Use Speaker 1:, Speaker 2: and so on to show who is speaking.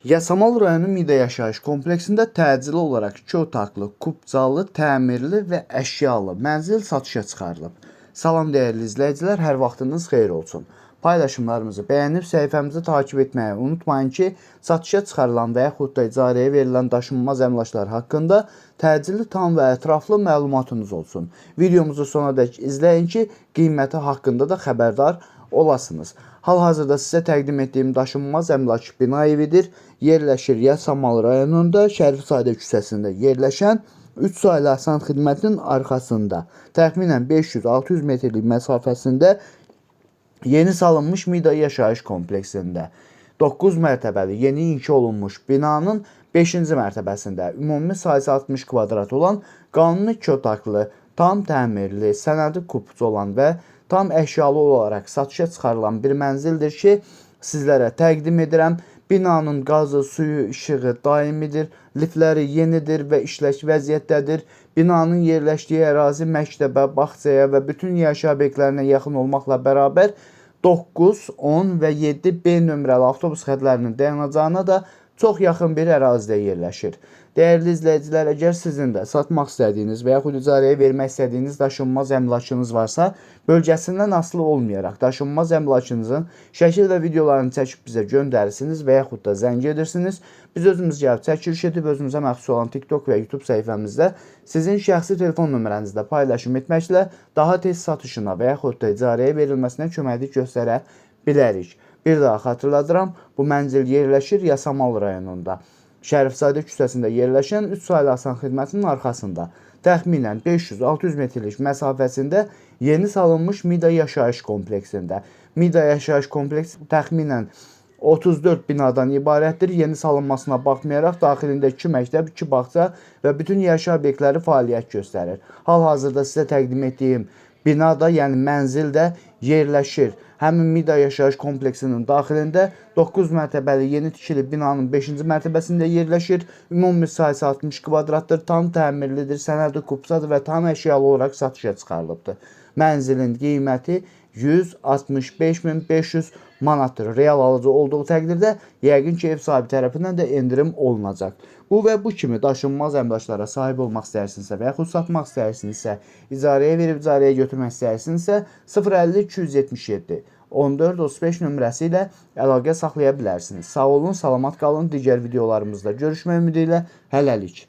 Speaker 1: Yasamal rayonu Mida yaşayış kompleksində təcili olaraq 2 otaqlı, kubcalı, təmirli və əşyalı mənzil satışa çıxarılıb. Salam dəyərli izləyicilər, hər vaxtınız xeyir olsun. Paylaşımlarımızı bəyənib səhifəmizi takib etməyi unutmayın ki, satışa çıxarılan və yaxud da icarəyə verilən daşınmaz əmlaklar haqqında təcili, tam və ətraflı məlumatınız olsun. Videomuzu sonadək izləyin ki, qiyməti haqqında da xəbərdar olasınız. Hal-hazırda sizə təqdim etdiyim daşınmaz əmlak bina evidir. Yerləşir Yasamal rayonunda, Şərifzadə küçəsində yerləşən 3 saylı asan xidmətinin arxasında, təxminən 500-600 metrlik məsafəsində yeni salınmış Mida yaşayış kompleksində 9 mərtəbəli yeni inşa olunmuş binanın 5-ci mərtəbəsində ümumi sayısı 60 kvadrat olan qanuni 2 otaqlı, tam təmirli, sənədi kupçu olan və tam əşyalı olaraq satışa çıxarılan bir mənzildir ki, sizlərə təqdim edirəm. Binanın qazı, suyu, işığı daimidir, liftləri yenidir və işlək vəziyyətdədir. Binanın yerləşdiyi ərazi məktəbə, bağçaya və bütün yaşayış obyektlərinə yaxın olmaqla bərabər 9, 10 və 7B nömrəli avtobus xətlərinin dayanacağına da çox yaxın bir ərazidə yerləşir. Dəyərli izləyicilər, əgər sizin də satmaq istədiyiniz və yaxud icarəyə vermək istədiyiniz daşınmaz əmlakınız varsa, bölgəsindən asılı olmayaraq daşınmaz əmlakınızın şəkil və videolarını çəkib bizə göndərirsiniz və yaxud da zəng edirsiniz. Biz özümüz gəlib çəkiliş edib özümüzə məxsus olan TikTok və YouTube səhifəmizdə sizin şəxsi telefon nömrənizdə paylaşım etməklə daha tez satışına və yaxud da icarəyə verilməsinə köməklik göstərə bilərik. Bir daha xatırladıram, bu mənzil yerləşir Yasamal rayonunda. Şərifzadə küçəsində yerləşən 3 saylı asan xidmətinin arxasında, təxminən 500-600 metrlik məsafəsində yeni salınmış Mida yaşayış kompleksində. Mida yaşayış kompleksi təxminən 34 binadan ibarətdir. Yeni salınmasına baxmayaraq daxilində 2 məktəb, 2 bağça və bütün yaşayış obyektləri fəaliyyət göstərir. Hal-hazırda sizə təqdim etdiyim binada, yəni mənzildə yerləşir. Həmin Mida yaşayış kompleksinin daxilində 9 mərtəbəli yeni tikili binanın 5-ci mərtəbəsində yerləşir. Ümumi sayısı 60 kvadratdır, tam təmirlidir, sənədi kupçadır və tam əşyalı olaraq satışa çıxarılıbdır. Mənzilin qiyməti 165.500 manatdır. Real alıcı olduğu təqdirdə yəqin ki, ev sahibi tərəfindən də endirim olunacaq. Bu və bu kimi daşınmaz əmlaklara sahib olmaq istəyirsinizsə və yaxud satmaq istəyirsinizsə, icarəyə verib icarəyə götürmək istəyirsinizsə 050 277 1435 nömrəsi ilə əlaqə saxlaya bilərsiniz. Sağ olun, salamat qalın. Digər videolarımızda görüşmək ümidi ilə hələlik.